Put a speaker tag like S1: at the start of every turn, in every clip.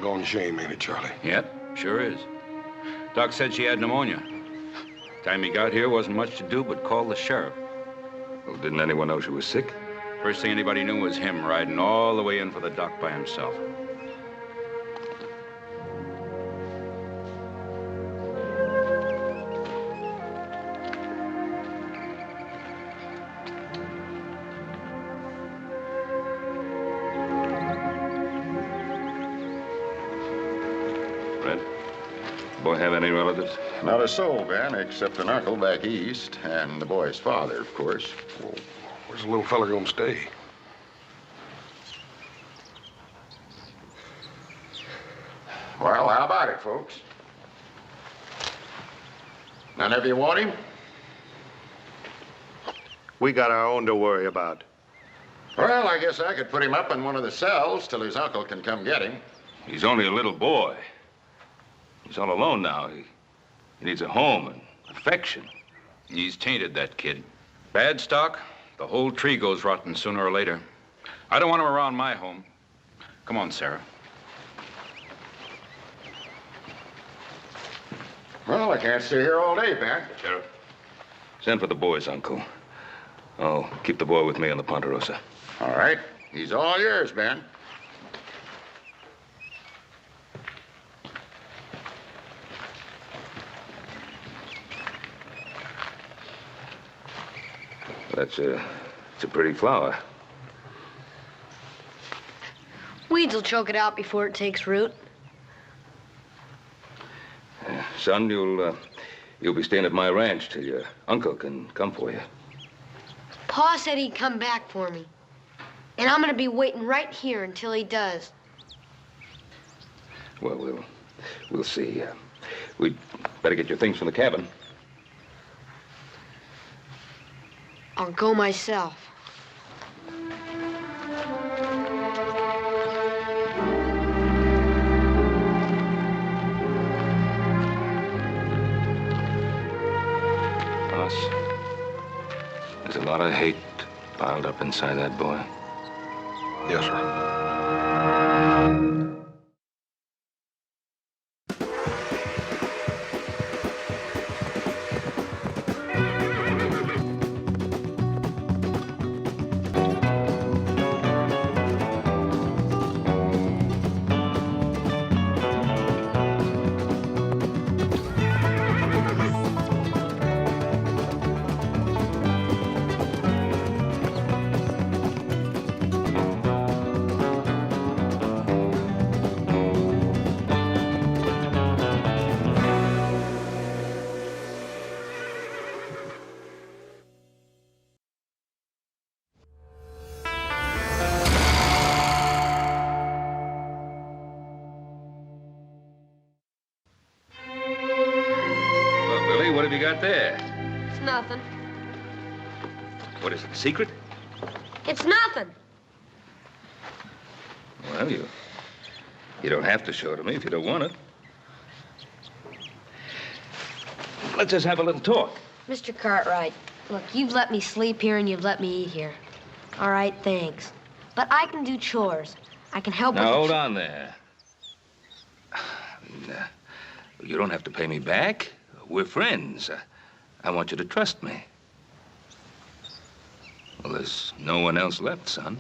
S1: doggone shame, ain't it, Charlie?
S2: Yep, sure is. Doc said she had pneumonia. Time he got here, wasn't much to do but call the sheriff.
S3: Well, didn't anyone know she was sick?
S2: First thing anybody knew was him riding all the way in for the doc by himself.
S3: Boy have any relatives?
S4: Not a soul, Ben, except an uncle back east, and the boy's father, of course.
S1: Well, where's the little fella gonna stay?
S4: Well, how about it, folks? None of you want him?
S5: We got our own to worry about.
S4: Well, I guess I could put him up in one of the cells till his uncle can come get him.
S3: He's only a little boy. He's all alone now. He needs a home and affection.
S2: He's tainted, that kid. Bad stock, the whole tree goes rotten sooner or later. I don't want him around my home. Come on, Sarah.
S4: Well, I can't stay here all day, Ben.
S3: Sheriff, send for the boy's uncle. I'll keep the boy with me on the Ponderosa.
S4: All right. He's all yours, Ben.
S3: It's a pretty flower.
S6: Weeds will choke it out before it takes root.
S3: Son, you'll be staying at my ranch till your uncle can come for you.
S6: Pa said he'd come back for me. And I'm gonna be waiting right here until he does.
S3: Well, we'll see. We'd better get your things from the cabin.
S6: I'll go myself.
S3: Us. There's a lot of hate piled up inside that boy.
S1: Yes, sir.
S3: What have you got there?
S6: It's nothing.
S3: What is it, a secret?
S6: It's nothing.
S3: Well, you don't have to show it to me if you don't want it. Let's just have a little talk.
S6: Mr. Cartwright, look, you've let me sleep here and you've let me eat here. All right, thanks. But I can do chores. I can help with
S3: Now, hold on there. You don't have to pay me back. We're friends. I want you to trust me. Well, there's no one else left, son.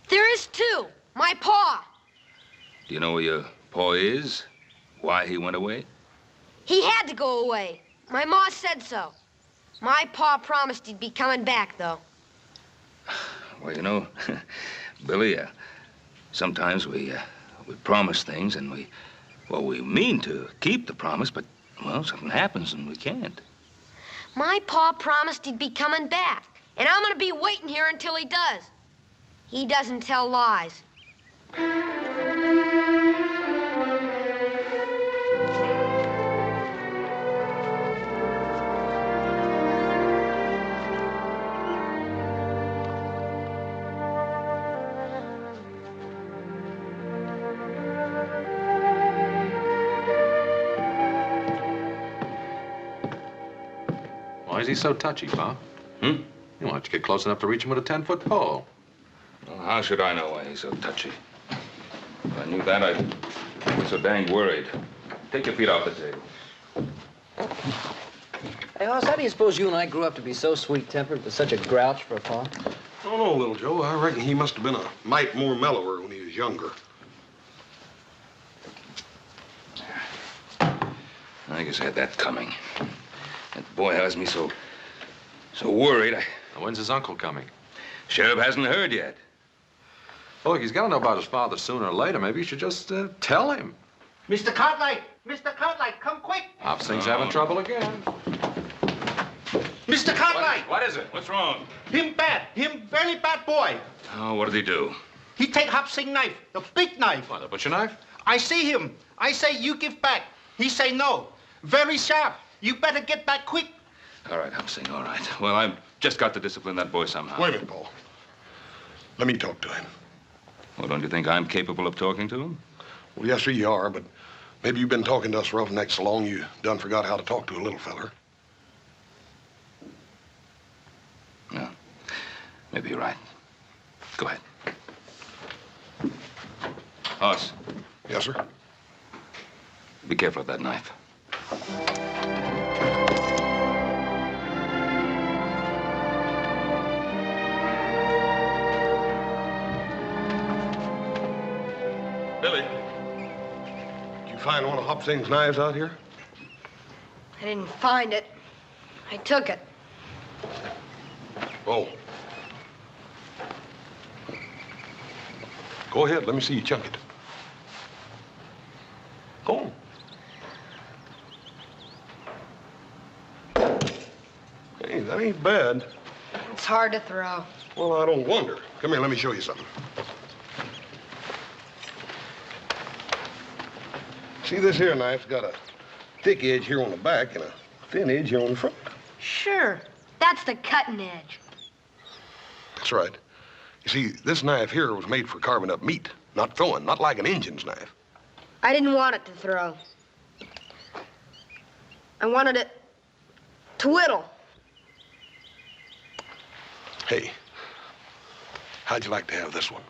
S6: There is too. My pa.
S3: Do you know where your pa is? Why he went away?
S6: He had to go away. My ma said so. My pa promised he'd be coming back, though.
S3: Well, you know, Billy, sometimes we promise things and we mean to keep the promise, but, well, something happens and we can't.
S6: My pa promised he'd be coming back, and I'm gonna be waiting here until he does. He doesn't tell lies.
S7: Why is he so touchy, Pa?
S3: Hmm?
S7: Why don't you get close enough to reach him with a 10-foot pole?
S3: Well, how should I know why he's so touchy? If I knew that, I'd We're so dang worried. Take your feet off the table.
S8: Hey, Hoss, how do you suppose you and I grew up to be so sweet-tempered but such a grouch for a pa?
S1: I don't know, little Joe. I reckon he must have been a mite more mellower when he was younger.
S3: I guess I had that coming. That boy has me so worried.
S7: Now, when's his uncle coming?
S3: Sheriff hasn't heard yet.
S7: Well, look, he's got to know about his father sooner or later. Maybe you should just tell him.
S9: Mr. Cartwright! Mr. Cartwright, come quick!
S7: Hop Singh's having trouble again.
S9: Mr. Cartwright!
S3: What is it? What's wrong?
S9: Him bad. Him very bad boy.
S3: Oh, what did he do?
S9: He take Hop Sing knife, the big knife.
S7: What, a butcher knife?
S9: I see him. I say you give back. He say no. Very sharp. You better get back quick.
S3: All right, Hop Sing, all right. Well, I've just got to discipline that boy somehow.
S1: Wait a minute, Paul. Let me talk to him.
S3: Well, don't you think I'm capable of talking to him?
S1: Well, yes, sir, you are, but maybe you've been talking to us roughnecks so long you done forgot how to talk to a little feller.
S3: No. Maybe you're right. Go ahead. Hoss,
S1: Yes, sir.
S3: be careful of that knife.
S1: Billy, did you find one of Hop Sing's knives out here?
S6: I didn't find it. I took it.
S1: Oh. Go ahead, let me see you chunk it. Go on. Hey, that ain't bad.
S6: It's hard to throw.
S1: Well, I don't wonder. Come here, let me show you something. See, this here knife's got a thick edge here on the back and a thin edge here on the front.
S6: Sure. That's the cutting edge.
S1: That's right. You see, this knife here was made for carving up meat, not throwing, not like an Injun's knife.
S6: I didn't want it to throw. I wanted it to whittle.
S1: Hey, how'd you like to have this one?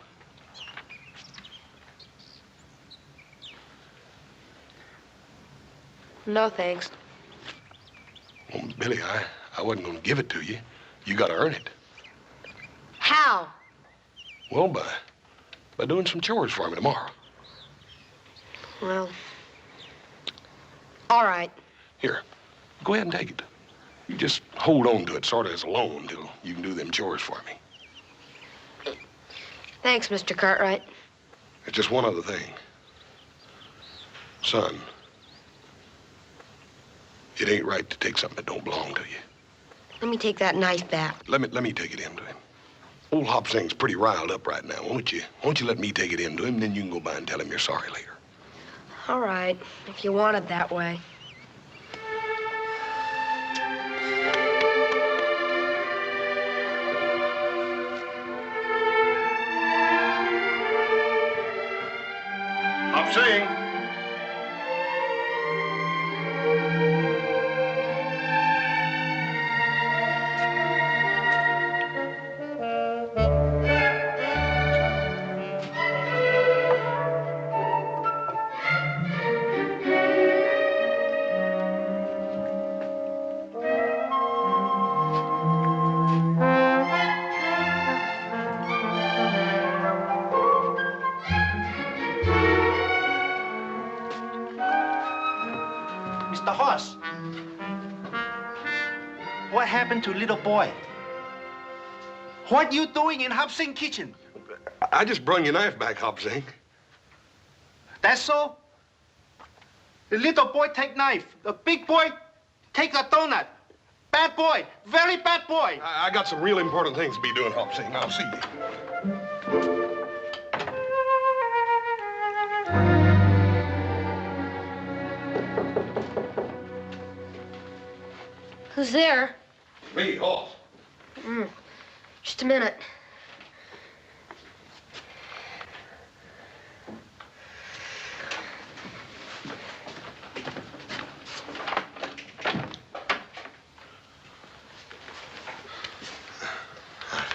S6: No, thanks.
S1: Well, Billy, I wasn't going to give it to you. You got to earn it.
S6: How?
S1: Well, by doing some chores for me tomorrow.
S6: Well, all right.
S1: Here, go ahead and take it. You just hold on to it sort of as a loan till you can do them chores for me.
S6: Thanks, Mr. Cartwright.
S1: It's just one other thing. Son, it ain't right to take something that don't belong to you.
S6: Let me take that knife back.
S1: Let me take it in to him. Old Hop Sing's pretty riled up right now. Won't you let me take it in to him, then you can go by and tell him you're sorry later.
S6: All right, if you want it that way.
S1: Hop Sing.
S9: Mr. Hoss. What happened to little boy? What you doing in Hop Sing kitchen?
S1: I just brung your knife back, Hop Sing.
S9: That's so? The little boy take knife. The big boy take a donut. Bad boy. Very bad boy.
S1: I got some real important things to be doing, Hop Sing. I'll see you.
S6: Who's there?
S1: Me, Hoss.
S6: Just a minute.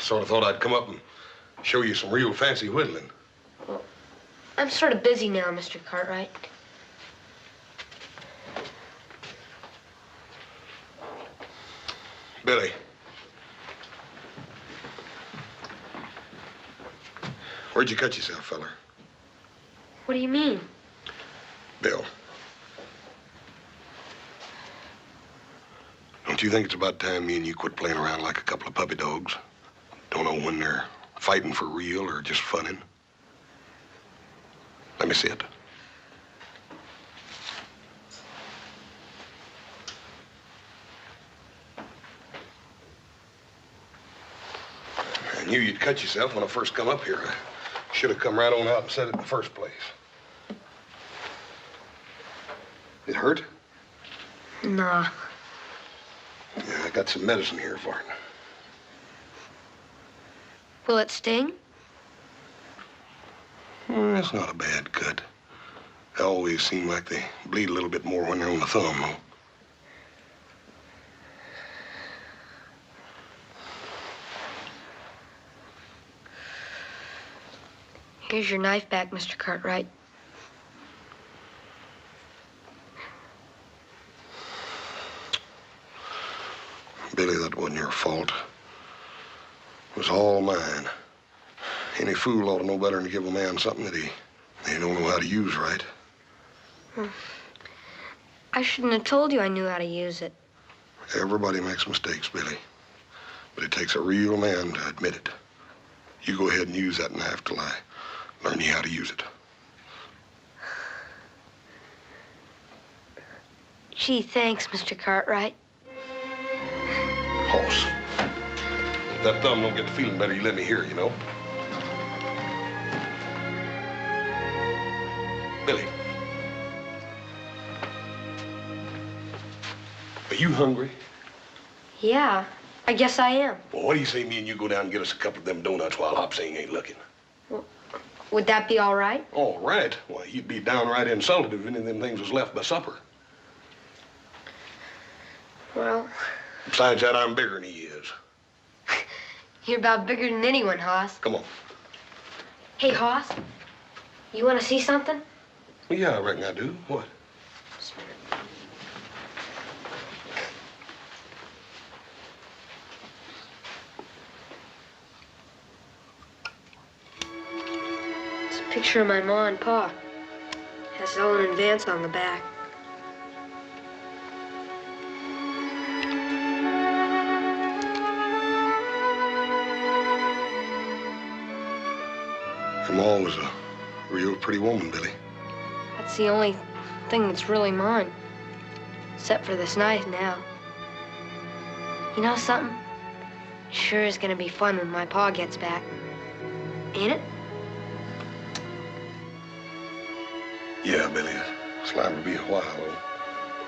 S1: Sort of thought I'd come up and show you some real fancy whittling.
S6: I'm I'm sort of busy now, Mr. Cartwright.
S1: Billy. Where'd you cut yourself, feller?
S6: What do you mean?
S1: Bill. Don't you think it's about time me and you quit playing around like a couple of puppy dogs? Don't know when they're fighting for real or just funning. Let me see it. I knew you'd cut yourself when I first come up here. I should have come right on out and said it in the first place. It hurt?
S6: Nah.
S1: Yeah, I got some medicine here for it.
S6: Will it sting?
S1: It's not a bad cut. They always seem like they bleed a little bit more when they're on the thumb, though.
S6: Here's your knife back, Mr. Cartwright.
S1: Billy, that wasn't your fault. It was all mine. Any fool ought to know better than to give a man something that he don't know how to use right.
S6: I shouldn't have told you I knew how to use it.
S1: Everybody makes mistakes, Billy. But it takes a real man to admit it. You go ahead and use that knife till I learn you how to use it.
S6: Gee, thanks, Mr. Cartwright.
S1: Hoss. If that thumb don't get to feeling better, you let me hear, you know? Billy. Are you hungry?
S6: Yeah, I guess I am.
S1: Well, what do you say me and you go down and get us a couple of them donuts while Hopsing ain't looking?
S6: Well, would that be all right?
S1: All right. Why, you'd be downright insulted if any of them things was left by supper.
S6: Well...
S1: Besides that, I'm bigger than he is.
S6: You're about bigger than anyone, Hoss.
S1: Come on.
S6: Hey, Hoss, you want to see something?
S1: Well, yeah, I reckon I do. What?
S6: Just a minute. It's a picture of my ma and pa. Has Ellen and Vance on the back.
S1: Your ma was a real pretty woman, Billy.
S6: That's the only thing that's really mine. Except for this knife now. You know something? Sure is gonna be fun when my pa gets back. Ain't it?
S1: Yeah, Billy. It's liable to be a while, though.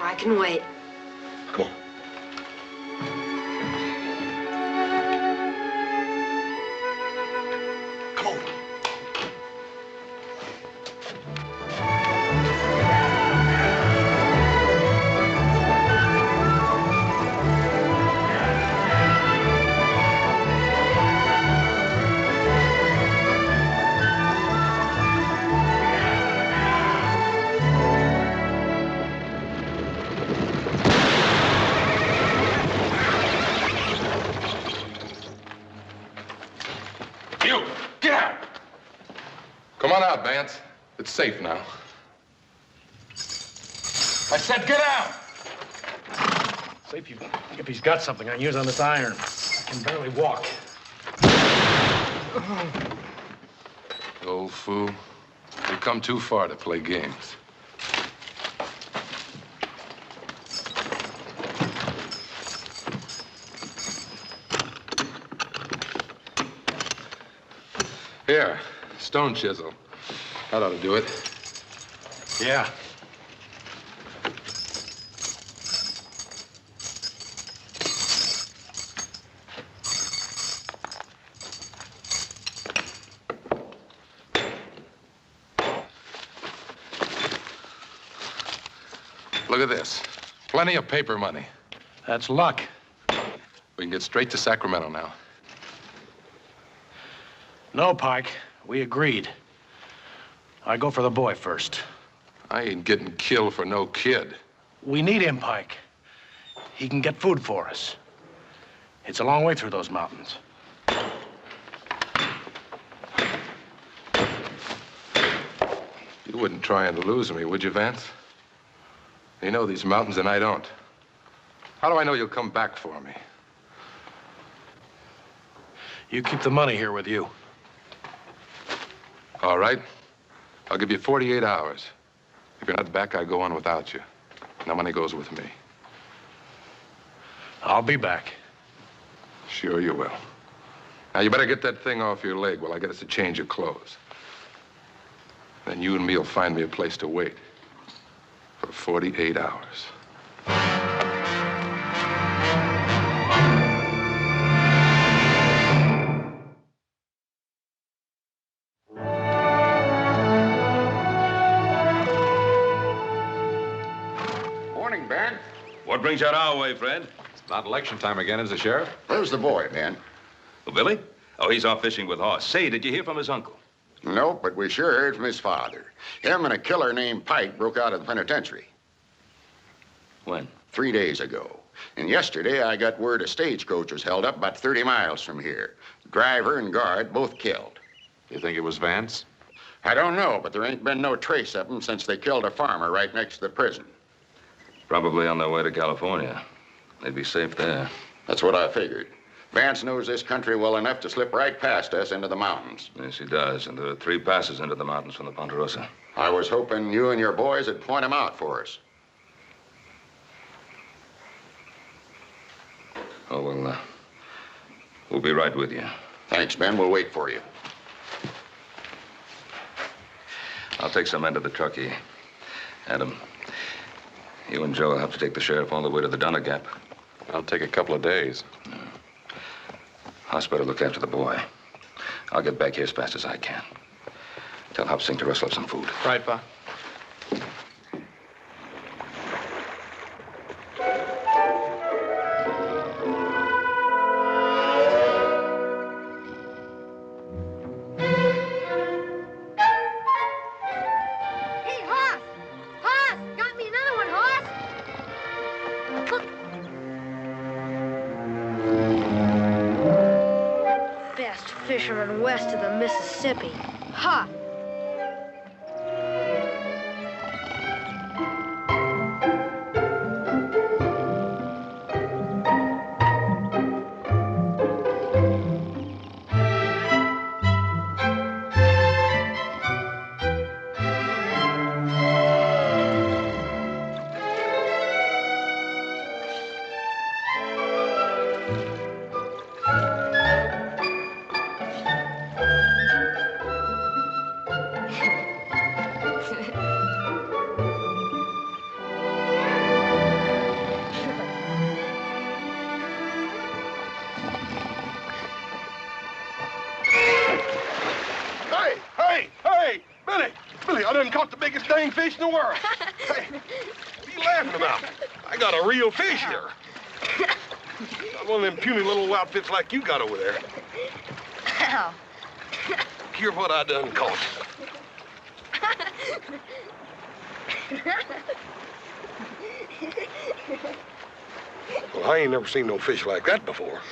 S6: I can wait.
S1: Come on. Come on.
S7: Come on out, Vance. It's safe now. I said get out!
S10: Safe if he's got something on, use on this iron. I can barely walk.
S7: You old fool. You've come too far to play games. Here, stone chisel. That ought to do it.
S10: Yeah.
S7: Look at this. Plenty of paper money.
S10: That's luck.
S7: We can get straight to Sacramento now.
S10: No, Pike. We agreed. I go for the boy first.
S11: I ain't getting killed for no kid.
S10: We need him, Pike. He can get food for us. It's a long way through those mountains.
S11: You wouldn't try and lose me, would you, Vance? You know these mountains and I don't. How do I know you'll come back for me?
S10: You keep the money here with you.
S11: All right. I'll give you 48 hours. If you're not back, I go on without you. No money goes with me.
S10: I'll be back.
S11: Sure you will. Now, you better get that thing off your leg while I get us a change of clothes. Then you and me will find me a place to wait for 48 hours.
S4: Morning, Ben.
S12: What brings you out our way, Fred?
S7: It's not election time again, is it, Sheriff?
S4: Where's the boy, Ben?
S12: Well, Billy? Oh, he's off fishing with Hoss. Say, did you hear from his uncle?
S4: Nope, but we sure heard from his father. Him and a killer named Pike broke out of the penitentiary.
S3: When?
S4: 3 days ago. And yesterday I got word a stagecoach was held up about 30 miles from here. Driver and guard both killed.
S7: You think it was Vance?
S4: I don't know, but there ain't been no trace of them since they killed a farmer right next to the prison.
S3: Probably on their way to California. They'd be safe there.
S4: That's what I figured. Vance knows this country well enough to slip right past us into the mountains.
S3: Yes, he does. And there are 3 passes into the mountains from the Ponderosa.
S4: I was hoping you and your boys would point him out for us.
S3: Oh, we'll be right with you.
S4: Thanks, Ben. We'll wait for you.
S3: I'll take some men to the truckee. Adam, you and Joe will have to take the sheriff all the way to the Donner Gap.
S11: I'll take a couple of days.
S3: Hoss better look after the boy. I'll get back here as fast as I can. Tell Hop Sing to rustle up some food.
S9: Right, Pa.
S6: Hey, Hoss! Hoss! Got me another one, Hoss! Look. Best fisherman west of the Mississippi. Ha!
S1: Dang fish in the world. Hey, what are you laughing about? I got a real fish here. Not one of them puny little outfits like you got over there.
S6: Ow.
S1: Hear what I done caught. Well, I ain't never seen no fish like that before.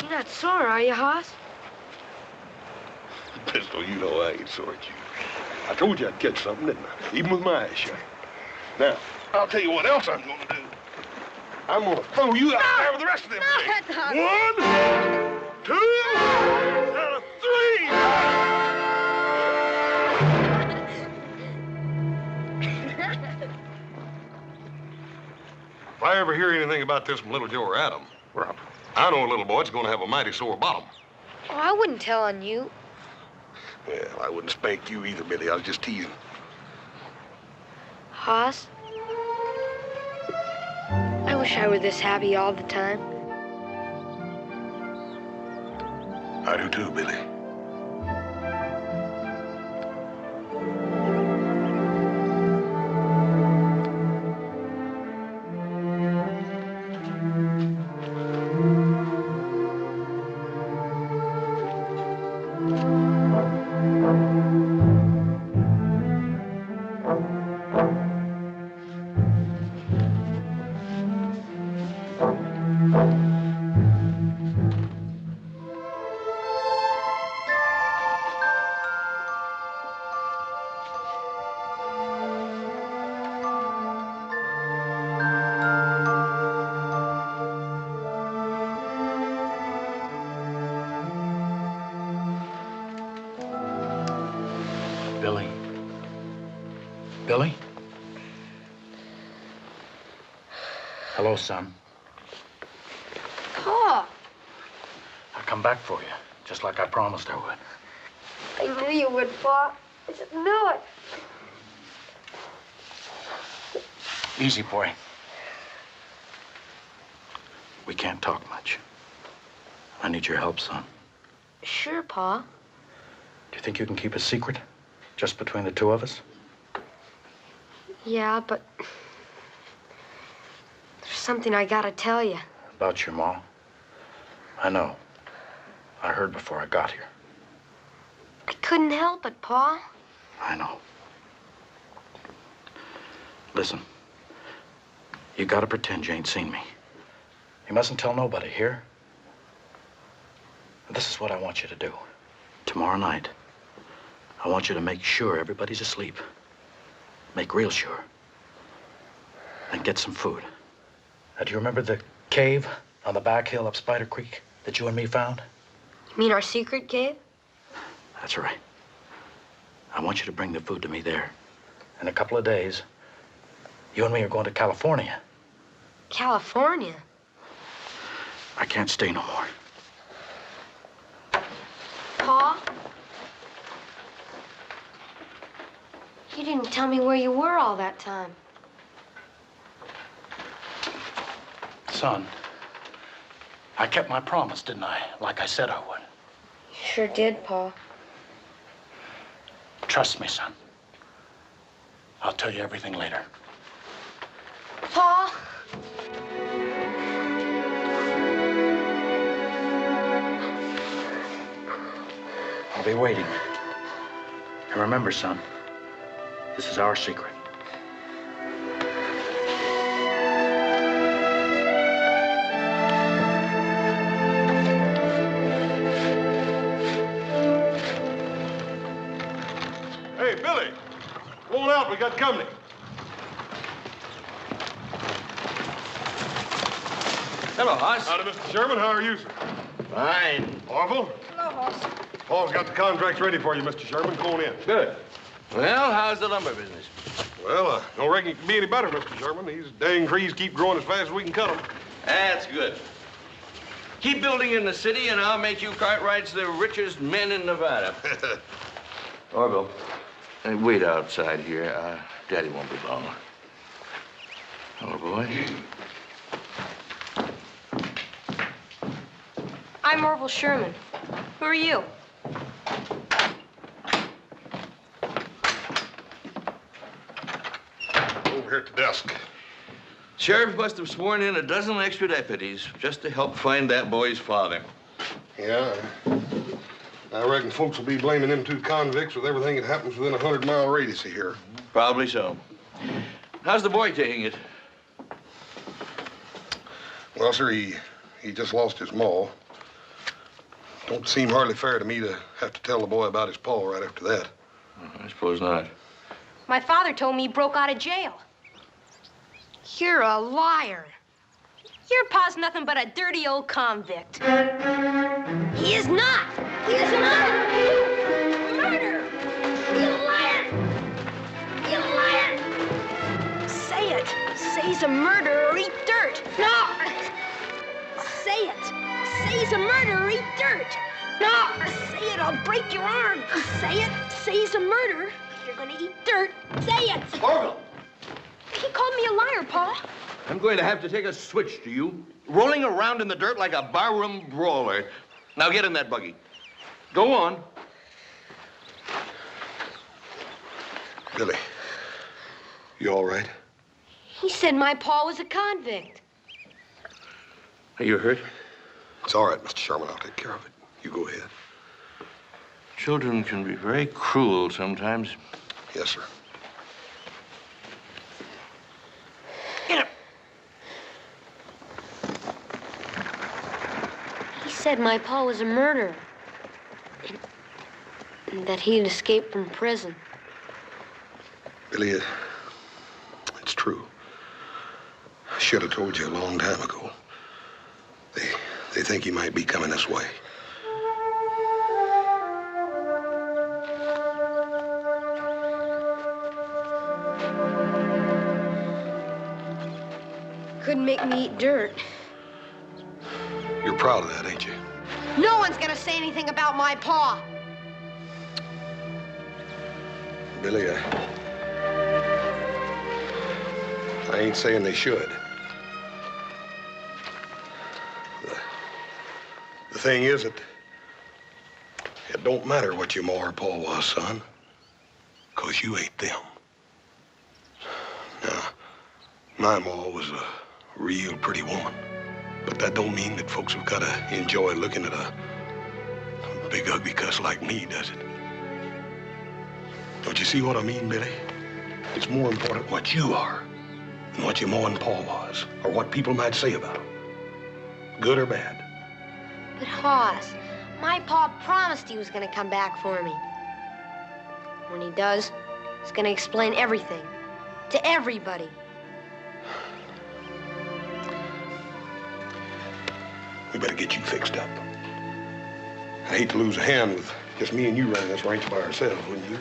S6: You're not sore, are you, Hoss?
S1: Pistol, you know I ain't sore at you. I told you I'd catch something, didn't I? Even with my eyes shut. Now, I'll tell you what else I'm gonna do. I'm gonna throw you out there with the rest of them things. 1, 2, and 3. If I ever hear anything about this from Little Joe or Adam, I know a little boy that's gonna have a mighty sore bottom.
S6: Oh, I wouldn't tell on you.
S1: Well, I wouldn't spank you either, Billy. I was just teasing.
S6: Hoss? I wish I were this happy all the time.
S1: I do too, Billy.
S10: Billy? Billy? Hello, son.
S6: Pa!
S10: I come back for you, just like I promised I would.
S6: I knew you would, Pa. I just knew it.
S10: Easy, boy. We can't talk much. I need your help, son.
S6: Sure, Pa.
S10: Do you think you can keep a secret? Just between the two of us?
S6: Yeah, but there's something I gotta tell you.
S10: About your mom? I know. I heard before I got here.
S6: I couldn't help it, Pa.
S10: I know. Listen, you gotta pretend you ain't seen me. You mustn't tell nobody, here? This is what I want you to do. Tomorrow night, I want you to make sure everybody's asleep. Make real sure. And get some food. Now, do you remember the cave on the back hill up Spider Creek that you and me found?
S6: You mean our secret cave?
S10: That's right. I want you to bring the food to me there. In a couple of days, you and me are going to California.
S6: California?
S10: I can't stay no more.
S6: Pa? You didn't tell me where you were all that time.
S10: Son, I kept my promise, didn't I? Like I said I would.
S6: You sure did, Pa.
S10: Trust me, son. I'll tell you everything later.
S6: Pa?
S10: I'll be waiting. And remember, son, this is our secret.
S1: Hey, Billy, come on out. We got company.
S3: Hello, Hoss.
S1: Howdy, Mr. Sherman. How are you, sir?
S3: Fine.
S1: Orville?
S6: Hello, Hoss.
S1: Paul's got the contracts ready for you, Mr. Sherman. Come on in.
S3: Good. Well, how's the lumber business?
S1: Well, don't reckon it can be any better, Mr. Sherman. These dang trees keep growing as fast as we can cut them.
S3: That's good. Keep building in the city, and I'll make you Cartwrights the richest men in Nevada. Orville, wait outside here. Daddy won't be long. Hello, boy.
S6: I'm Orville Sherman. Who are you?
S1: Over here at the desk.
S3: Sheriff must have sworn in a dozen extra deputies just to help find that boy's father.
S1: Yeah, I reckon folks will be blaming them two convicts with everything that happens within a 100-mile radius of here.
S3: Probably so. How's the boy taking it?
S1: Well, sir, he just lost his maw. Don't seem hardly fair to me to have to tell the boy about his paw right after that.
S3: I suppose not.
S6: My father told me he broke out of jail. You're a liar. Your pa's nothing but a dirty old convict. He is not. He is not. Murder. You liar. You liar. Say it. Say he's a murderer or eat dirt. No. Say it. Say he's a murderer or eat dirt. No. Say it. I'll break your arm. Say it. Say he's a murderer. You're gonna eat dirt. Say it.
S3: Orville!
S6: He called me a liar, Pa.
S3: I'm going to have to take a switch to you, rolling around in the dirt like a barroom brawler. Now get in that buggy. Go on.
S1: Billy, you all right?
S6: He said my pa was a convict.
S3: Are you hurt?
S1: It's all right, Mr. Sherman. I'll take care of it. You go ahead.
S3: Children can be very cruel sometimes.
S1: Yes, sir.
S6: said my pa was a murderer. And that he'd escaped from prison.
S1: Billy, it's true. I should have told you a long time ago. They think he might be coming this way.
S6: Couldn't make me eat dirt.
S1: You're proud of that, ain't you?
S6: No one's gonna say anything about my pa.
S1: Billy, I ain't saying they should. The thing is that it don't matter what your ma or pa was, son, 'cause you ain't them. Now, my ma was a real pretty woman, but that don't mean that folks have gotta enjoy looking at a big ugly cuss like me, does it? Don't you see what I mean, Billy? It's more important what you are than what your ma and pa was, or what people might say about them, good or bad.
S6: But Hoss, my pa promised he was gonna come back for me. When he does, he's gonna explain everything to everybody.
S1: We better get you fixed up. I hate to lose a hand with just me and you running this ranch by ourselves, wouldn't you?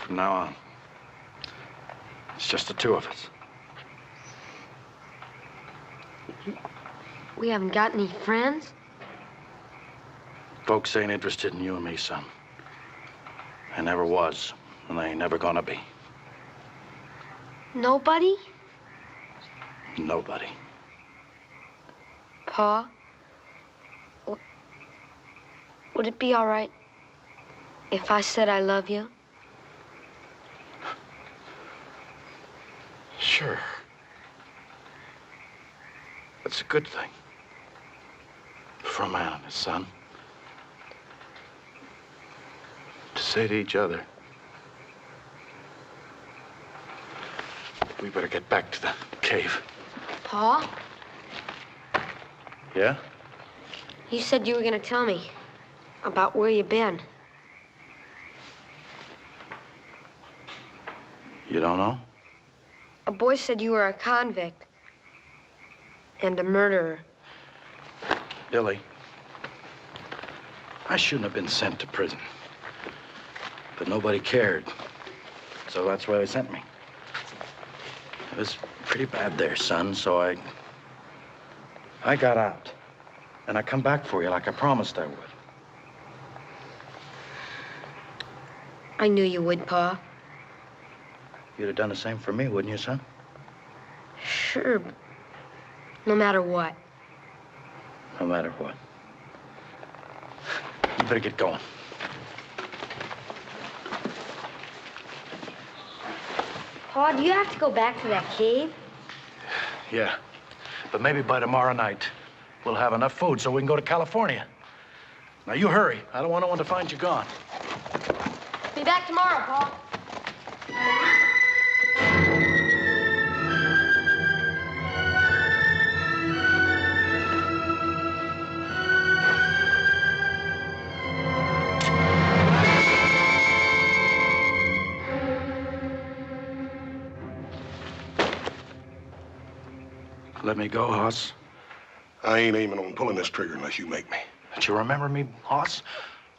S10: From now on, it's just the two of us.
S6: We haven't got any friends?
S10: Folks ain't interested in you and me, son. They never was, and they ain't never gonna be.
S6: Nobody?
S10: Nobody.
S6: Pa? Would it be all right if I said I love you?
S10: Sure. That's a good thing. For a man and his son. To say to each other. We better get back to the cave.
S6: Pa?
S10: Yeah?
S6: You said you were gonna tell me about where you've been.
S10: You don't know?
S6: A boy said you were a convict and a murderer.
S10: Billy, I shouldn't have been sent to prison. But nobody cared. So that's why they sent me. It was pretty bad there, son, so I got out. And I come back for you like I promised I would.
S6: I knew you would, Pa.
S10: You'd have done the same for me, wouldn't you, son?
S6: Sure, but no matter what.
S10: No matter what. You better get going.
S6: Pa, do you have to go back to that cave?
S10: Yeah, but maybe by tomorrow night, we'll have enough food so we can go to California. Now, you hurry. I don't want no one to find you gone.
S6: Be back tomorrow, Pa.
S10: Let me go, Hoss.
S1: I ain't aiming on pulling this trigger unless you make me.
S10: Don't you remember me, Hoss?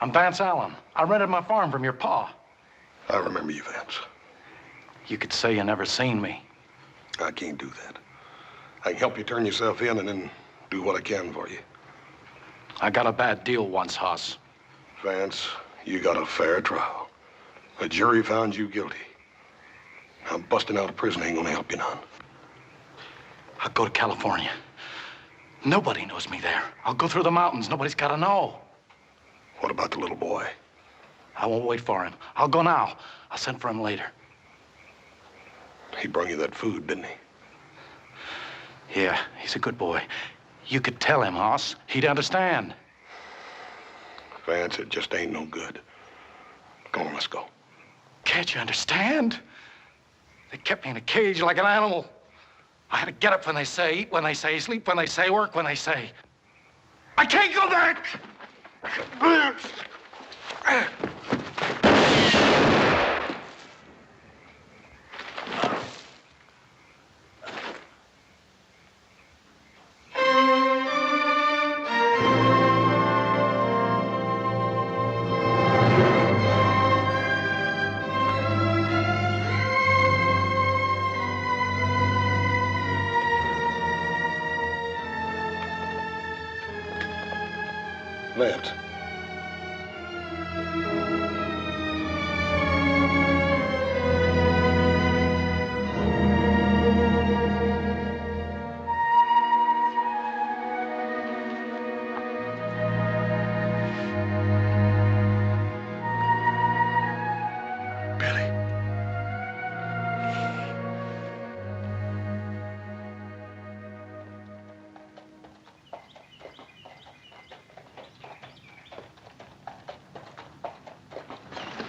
S10: I'm Vance Allen. I rented my farm from your pa.
S1: I remember you, Vance.
S10: You could say you never seen me.
S1: I can't do that. I can help you turn yourself in and then do what I can for you.
S10: I got a bad deal once, Hoss.
S1: Vance, you got a fair trial. A jury found you guilty. Now, busting out of prison ain't gonna help you none.
S10: I'll go to California. Nobody knows me there. I'll go through the mountains. Nobody's got to know.
S1: What about the little boy?
S10: I won't wait for him. I'll go now. I'll send for him later.
S1: He brung you that food, didn't he?
S10: Yeah, he's a good boy. You could tell him, Hoss. He'd understand.
S1: Vance, it just ain't no good. Come on, let's go.
S10: Can't you understand? They kept me in a cage like an animal. I had to get up when they say, eat when they say, sleep when they say, work when they say. I can't go back!
S1: Vance.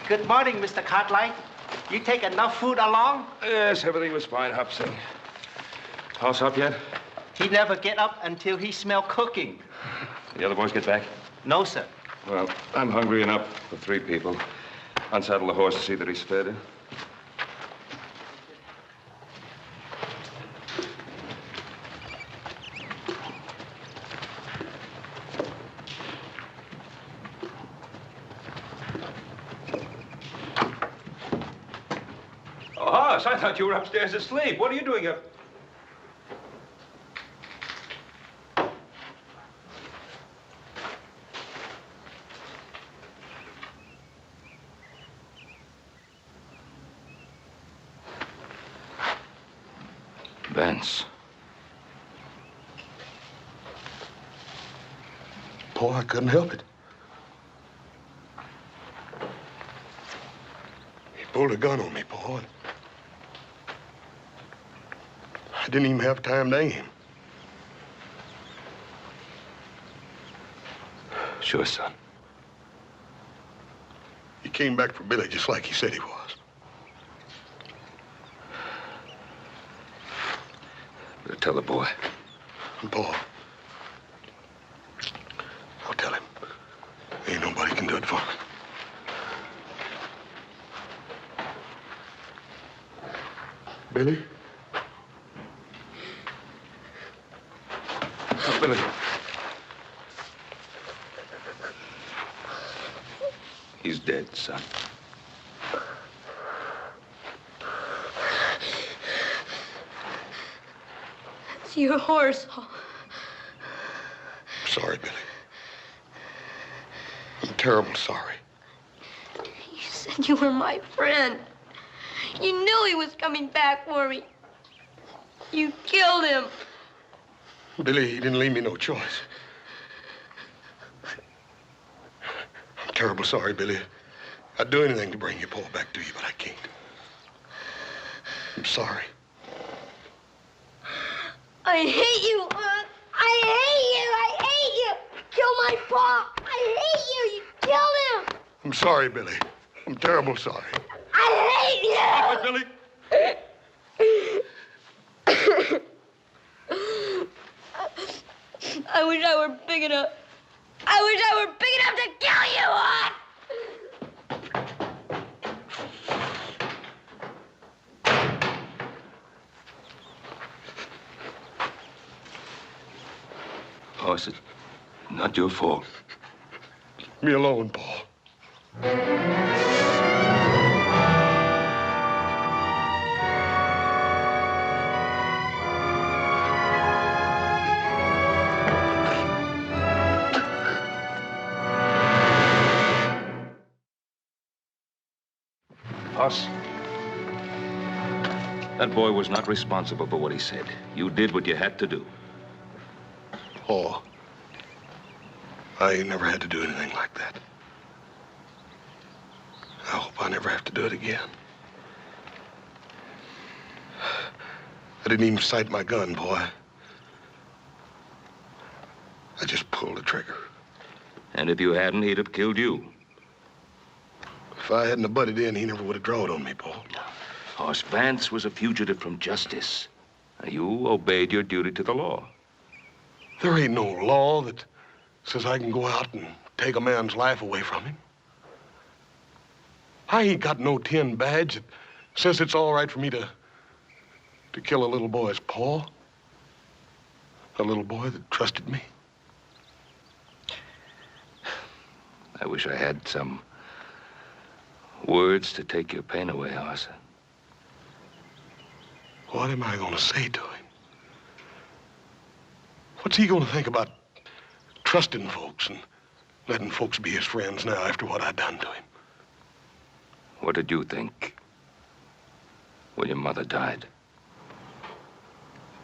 S9: Good morning, Mr. Cartwright. You take enough food along?
S12: Yes, everything was fine, Hobson. Hoss up yet?
S9: He never get up until he smell cooking.
S12: The other boys get back?
S9: No, sir.
S12: Well, I'm hungry enough for 3 people. Unsaddle the horse to see that he's fed. Oh, Hoss, I thought you were upstairs asleep. What are you doing up?
S3: Vance.
S1: Boy, I couldn't help it. He pulled a gun on me, boy. I didn't even have time to aim.
S3: Sure, son.
S1: He came back for Billy just like he said he was.
S3: Better tell the boy.
S1: Paul. I'll tell him. Ain't nobody can do it for me. Billy?
S12: Oh, Billy.
S3: He's dead, son.
S6: It's your horse.
S1: Sorry, Billy. I'm terrible sorry.
S6: You said you were my friend. You knew he was coming back for me. You killed him.
S1: Billy, he didn't leave me no choice. I'm terrible sorry, Billy. I'd do anything to bring your Paul back to you, but I can't. I'm sorry.
S6: I hate you, I hate you. I hate you. Kill my Pa. I hate you. You killed him.
S1: I'm sorry, Billy. I'm terrible sorry.
S6: I hate you.
S1: Stop it, Billy.
S6: I wish I were big enough. I wish I were big enough to kill you, Hawk.
S3: Hoss. It's not your fault.
S1: Leave me alone, Paul.
S3: Hoss, that boy was not responsible for what he said. You did what you had to do.
S1: Paul, I ain't never had to do anything like that. I hope I never have to do it again. I didn't even sight my gun, boy. I just pulled the trigger.
S3: And if you hadn't, he'd have killed you.
S1: If I hadn't have butted in, he never would have drawed on me, Paul.
S3: Hoss, Vance was a fugitive from justice. You obeyed your duty to the law.
S1: There ain't no law that says I can go out and take a man's life away from him. I ain't got no tin badge that says it's all right for me to kill a little boy as Paul. A little boy that trusted me.
S3: I wish I had some words to take your pain away, Hoss.
S1: What am I gonna say to him? What's he gonna think about trusting folks and letting folks be his friends now after what I done to him?
S3: What did you think when your mother died?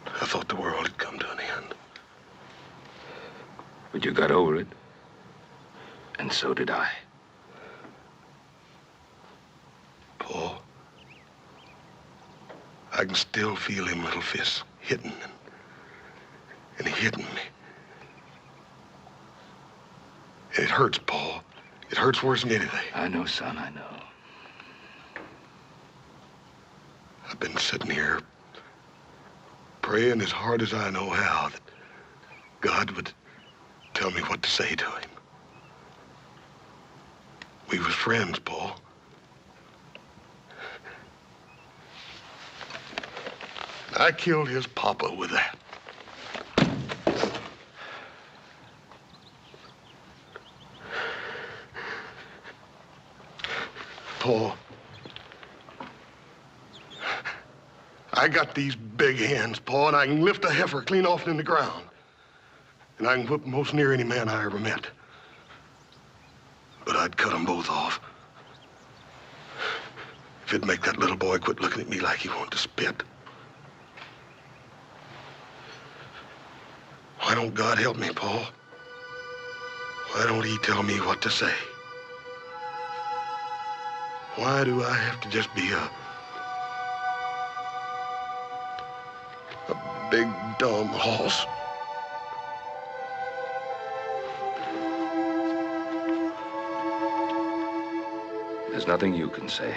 S1: I thought the world had come to an end.
S3: But you got over it. And so did I.
S1: Paul, I can still feel him little fists hitting and hitting me. And it hurts, Paul. It hurts worse than anything.
S3: I know, son, I know.
S1: I've been sitting here praying as hard as I know how that God would tell me what to say to him. We was friends, Paul. I killed his papa with that. Paul, I got these big hands, Paul, and I can lift a heifer clean off in the ground. And I can whip most near any man I ever met. But I'd cut them both off. If it'd make that little boy quit looking at me like he wanted to spit. Why don't God help me, Paul? Why don't he tell me what to say? Why do I have to just be a big, dumb horse?
S3: There's nothing you can say.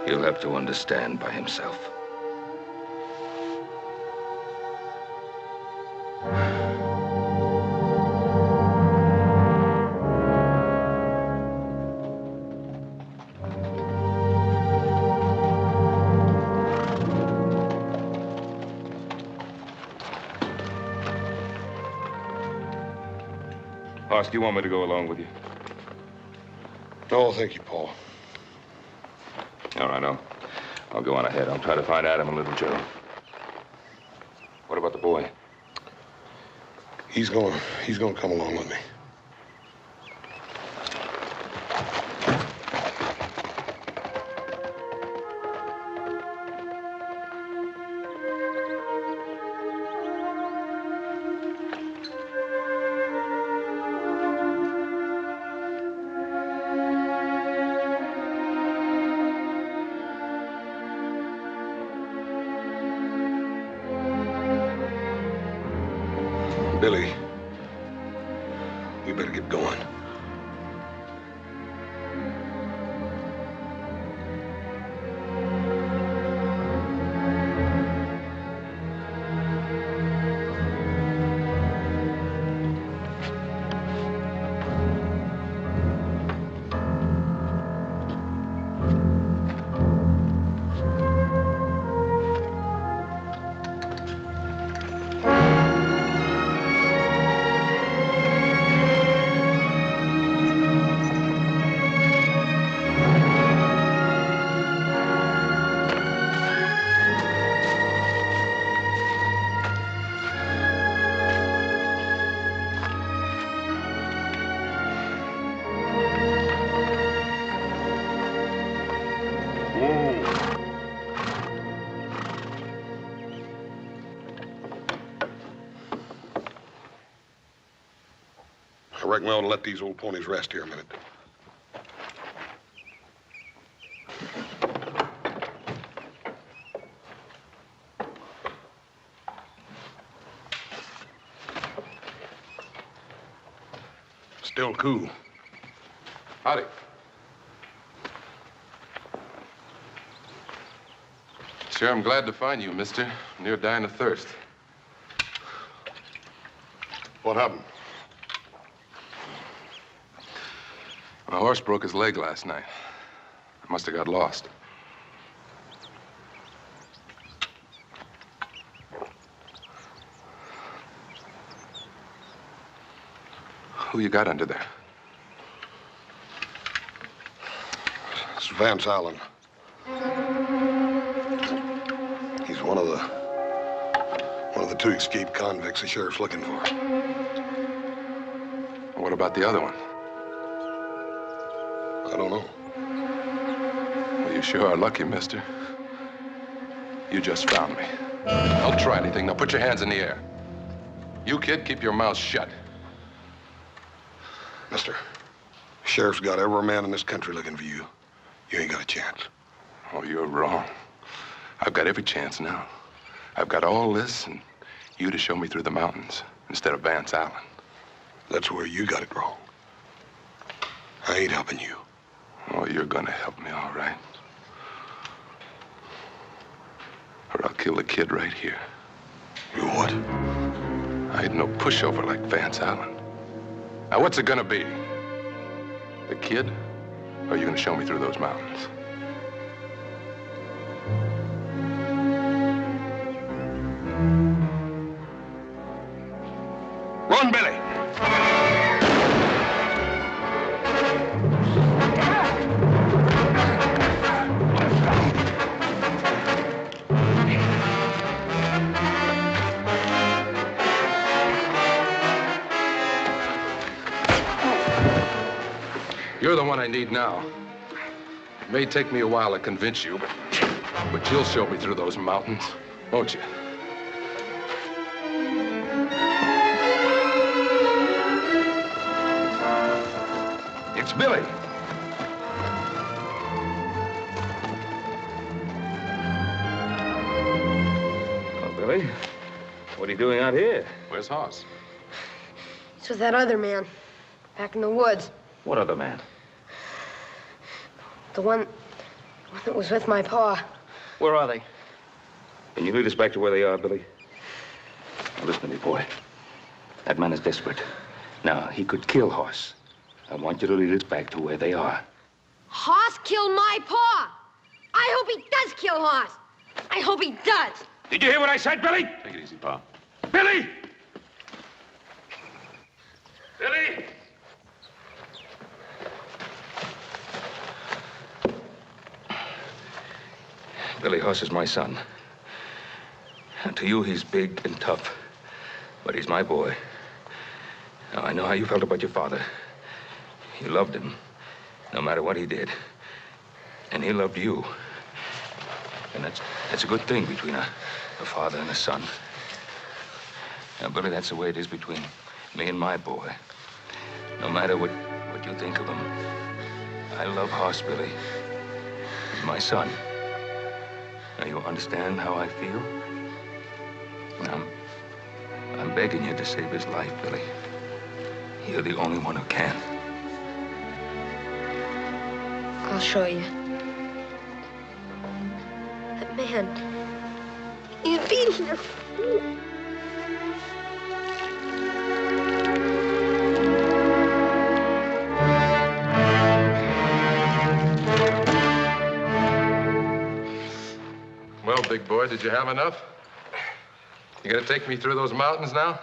S3: He'll have to understand by himself.
S12: Hoss, do you want me to go along with you?
S1: No, thank you, Paul.
S12: All right, I'll go on ahead. I'll try to find Adam and little Joe. What about the boy?
S1: He's gonna come along with me. Billy, we better get going. reckon we ought to let these old ponies rest here a minute. Still cool.
S11: Howdy. Sure, I'm glad to find you, mister. Near dying of thirst.
S1: What happened?
S11: My horse broke his leg last night. I must have got lost. Who you got under there?
S1: It's Vance Allen. He's one of the two escaped convicts the sheriff's looking for.
S11: What about the other one?
S1: I don't know.
S11: Well, you sure are lucky, mister. You just found me. Don't try anything. Now put your hands in the air. You, kid, keep your mouth shut.
S1: Mister, the sheriff's got every man in this country looking for you. You ain't got a chance.
S11: Oh, you're wrong. I've got every chance now. I've got all this and you to show me through the mountains instead of Vance Allen.
S1: That's where you got it wrong. I ain't helping you.
S11: Oh, you're gonna help me, all right. Or I'll kill the kid right here.
S1: You what?
S11: I ain't no pushover like Vance Allen. Now, what's it gonna be? The kid? Or are you gonna show me through those mountains?
S1: Run, Billy!
S11: You're the one I need now. It may take me a while to convince you, but you'll show me through those mountains, won't you?
S3: It's Billy. Oh, Billy, what are you doing out here?
S11: Where's Hoss?
S6: He's with that other man, back in the woods.
S3: What other man?
S6: The one that was with my pa.
S8: Where are they?
S3: Can you lead us back to where they are, Billy? Now, listen to me, boy. That man is desperate. Now, he could kill Hoss. I want you to lead us back to where they are.
S6: Hoss killed my pa. I hope he does kill Hoss. I hope he does.
S3: Did you hear what I said, Billy?
S11: Take it easy, Pa.
S3: Billy! Billy! Billy Hoss is my son. And to you, he's big and tough. But he's my boy. Now, I know how you felt about your father. You loved him, no matter what he did. And he loved you. And that's a good thing between a father and a son. Now, Billy, that's the way it is between me and my boy. No matter what you think of him, I love Hoss, Billy. He's my son. Now, you understand how I feel? I'm begging you to save his life, Billy. You're the only one who can.
S6: I'll show you. That man, he's been here.
S11: Well, big boy, did you have enough? You gonna take me through those mountains now?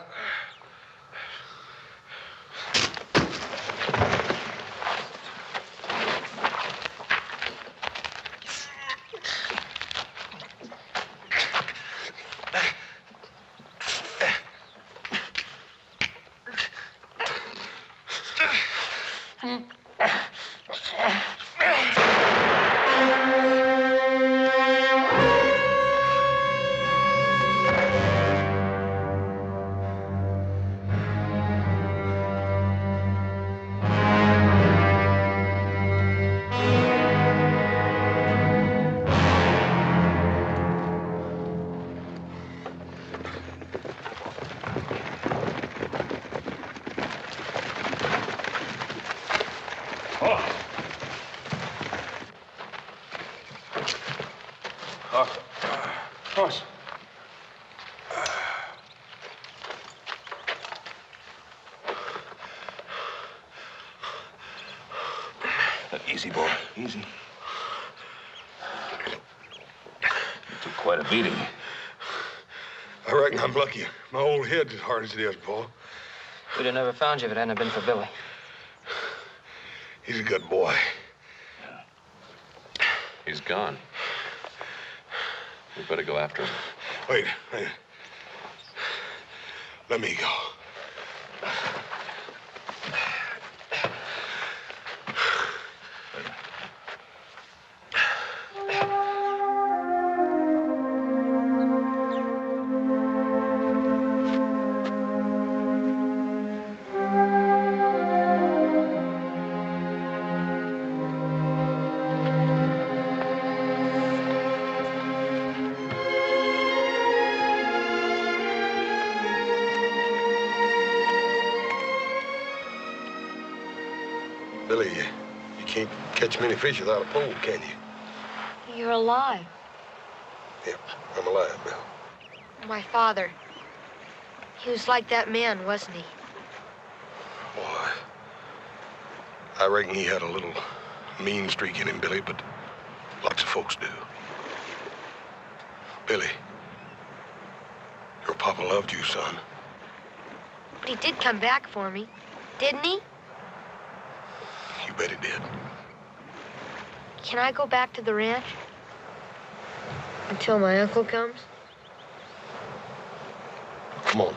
S1: Horse.
S3: Easy, boy. Easy. You took quite a beating.
S1: I reckon I'm lucky. My old head's as hard as it is, Paul.
S8: We'd have never found you if it hadn't been for Billy.
S1: He's a good boy.
S7: He's gone. We better go after him.
S1: Wait. Let me go. Billy, you can't catch many fish without a pole, can you?
S6: You're alive.
S1: Yep, I'm alive, Bill.
S6: My father. He was like that man, wasn't he?
S1: Boy, I reckon he had a little mean streak in him, Billy, but lots of folks do. Billy, your papa loved you, son.
S6: But he did come back for me, didn't he?
S1: You bet he did.
S6: Can I go back to the ranch? Until my uncle comes?
S1: Come on.